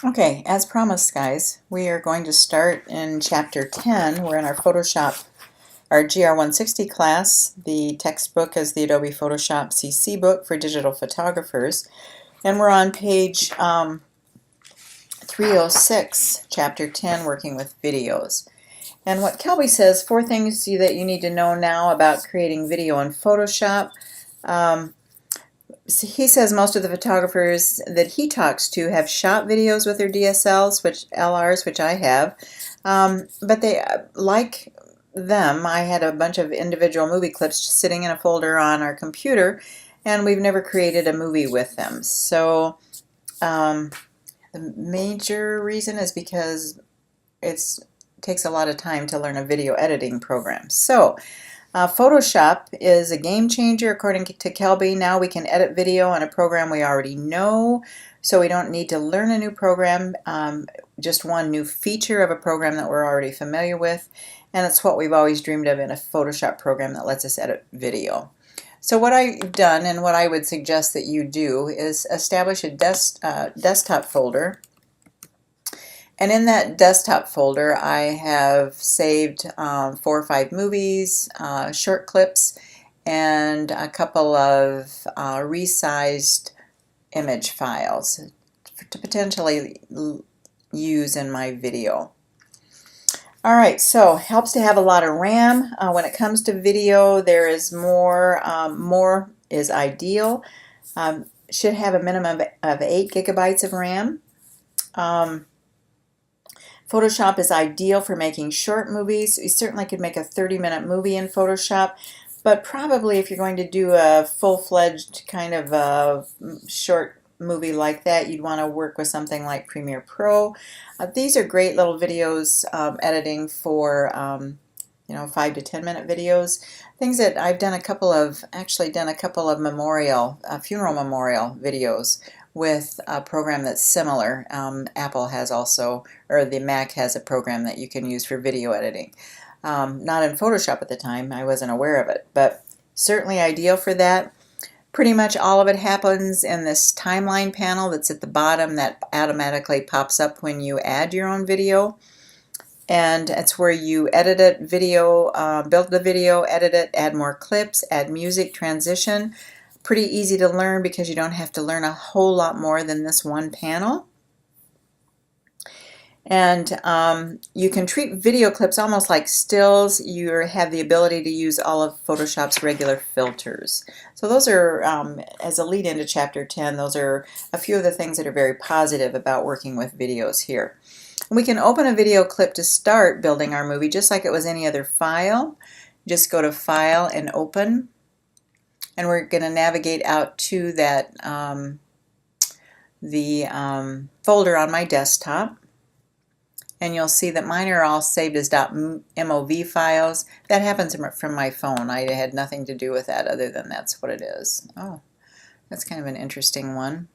Okay, as promised, guys, we are going to start in Chapter 10. We're in our Photoshop, our GR160 class. The textbook is the Adobe Photoshop CC book for digital photographers. And we're on page 306, Chapter 10, working with videos. And what Kelby says, 4 things that you need to know now about creating video in Photoshop. He says most of the photographers that he talks to have shot videos with their DSLs, LRs, which I have, but they like them. I had a bunch of individual movie clips sitting in a folder on our computer, and we've never created a movie with them. So the major reason is because it takes a lot of time to learn a video editing program. So Photoshop is a game changer, according to Kelby. Now we can edit video on a program we already know, so we don't need to learn a new program, just one new feature of a program that we're already familiar with, and it's what we've always dreamed of in a Photoshop program that lets us edit video. So what I've done, and what I would suggest that you do, is establish a desktop folder. And in that desktop folder, I have saved 4 or 5 movies, short clips, and a couple of resized image files to potentially use in my video. All right, so helps to have a lot of RAM. When it comes to video, there is more is ideal. Should have a minimum of 8 gigabytes of RAM. Photoshop is ideal for making short movies. You certainly could make a 30-minute movie in Photoshop, but probably if you're going to do a full-fledged kind of a short movie like that, you'd want to work with something like Premiere Pro. These are great little videos, editing for 5 to 10-minute videos. Things that I've done actually done a couple of funeral memorial videos with a program that's similar. Apple has also, or the Mac has a program that you can use for video editing. Not in Photoshop at the time, I wasn't aware of it, but certainly ideal for that. Pretty much all of it happens in this timeline panel that's at the bottom that automatically pops up when you add your own video. And it's where you edit it, build the video, edit it, add more clips, add music, transition. Pretty easy to learn because you don't have to learn a whole lot more than this one panel. And you can treat video clips almost like stills. You have the ability to use all of Photoshop's regular filters. So those are, as a lead into Chapter 10, those are a few of the things that are very positive about working with videos here. We can open a video clip to start building our movie just like it was any other file. Just go to File and Open. And we're going to navigate out to that folder on my desktop. And you'll see that mine are all saved as .mov files. That happens from my phone. I had nothing to do with that other than that's what it is. Oh, that's kind of an interesting one.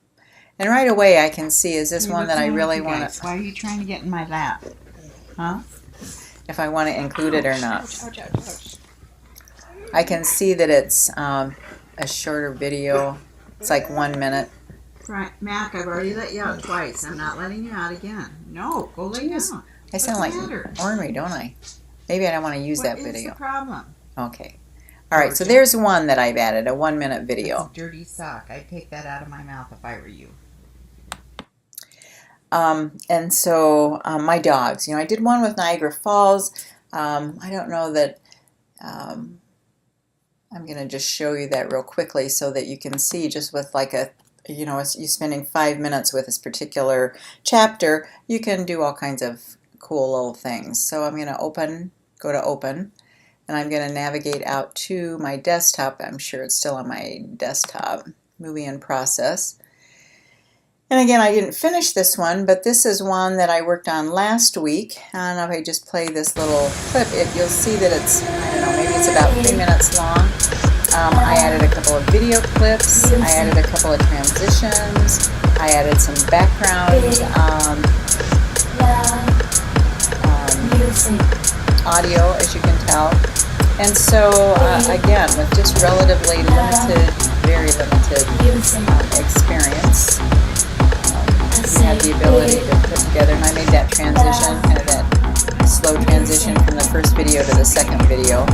And right away I can see, is this one that I really want to... Why are you trying to get in my lap? Huh? If I want to include it or not. Ouch, ouch, ouch. I can see that it's a shorter video. It's like 1 minute. Right, Mac, I've already let you out twice. I'm not letting you out again. No, go lay down. I sound like ornery, don't I? Maybe I don't want to use that video. What is the problem? Okay. All right, so there's one that I've added, a 1 minute video. That's a dirty sock. I'd take that out of my mouth if I were you. And so my dogs. I did one with Niagara Falls. I don't know that... I'm going to just show you that real quickly so that you can see, just with like you spending 5 minutes with this particular chapter, you can do all kinds of cool little things. So I'm going to go to Open, and I'm going to navigate out to my desktop. I'm sure it's still on my desktop, Movie in Process. And again, I didn't finish this one, but this is one that I worked on last week. I don't know if I just play this little clip, you'll see that it's, I don't know, maybe it's about 3 minutes long. I added a couple of video clips, I added a couple of transitions, I added some background audio, as you can tell. And so, again, with just relatively limited, very limited experience, had the ability to put together, and I made that transition, kind of that slow transition from the first video to the second video.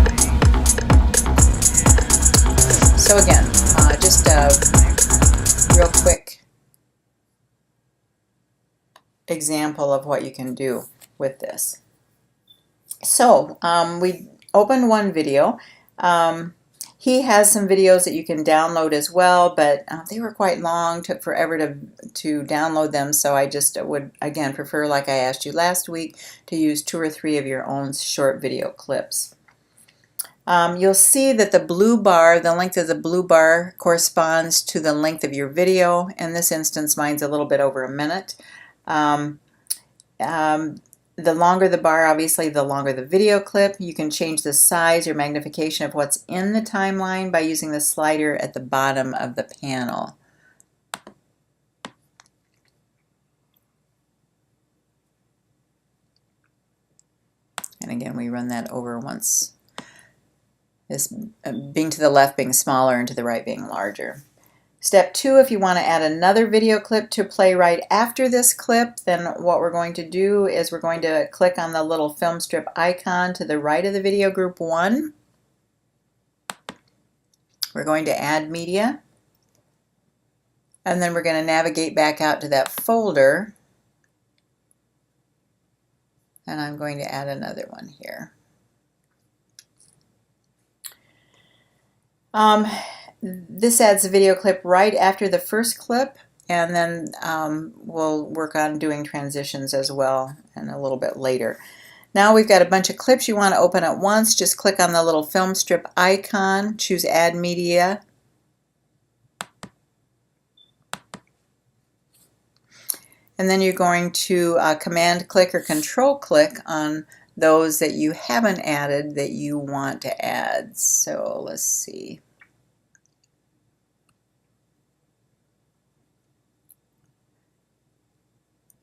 So again, just a real quick example of what you can do with this. So we opened one video. He has some videos that you can download as well, but they were quite long, took forever to download them, so I just would, again, prefer, like I asked you last week, to use 2 or 3 of your own short video clips. You'll see that the blue bar, the length of the blue bar corresponds to the length of your video. In this instance, mine's a little bit over a minute. The longer the bar, obviously, the longer the video clip. You can change the size or magnification of what's in the timeline by using the slider at the bottom of the panel. And again, we run that over once. This being to the left being smaller and to the right being larger. Step 2, if you want to add another video clip to play right after this clip, then what we're going to do is we're going to click on the little film strip icon to the right of the video group 1. We're going to add media, and then we're going to navigate back out to that folder, and I'm going to add another one here. This adds a video clip right after the first clip, and then we'll work on doing transitions as well and a little bit later. Now we've got a bunch of clips you want to open at once. Just click on the little film strip icon, choose Add Media. And then you're going to command click or control click on those that you haven't added that you want to add. So let's see.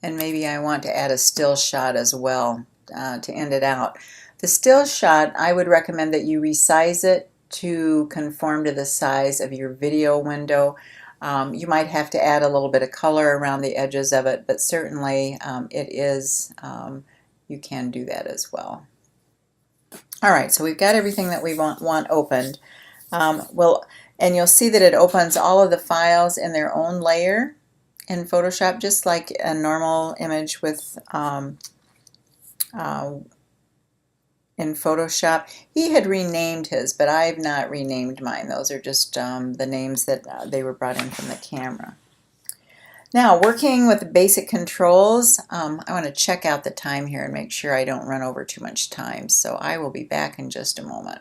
And maybe I want to add a still shot as well to end it out. The still shot, I would recommend that you resize it to conform to the size of your video window. You might have to add a little bit of color around the edges of it, but certainly you can do that as well. All right, so we've got everything that we want opened. And you'll see that it opens all of the files in their own layer in Photoshop, just like a normal image with in Photoshop. He had renamed his, but I've not renamed mine. Those are just the names that they were brought in from the camera. Now, working with the basic controls, I want to check out the time here and make sure I don't run over too much time. So I will be back in just a moment.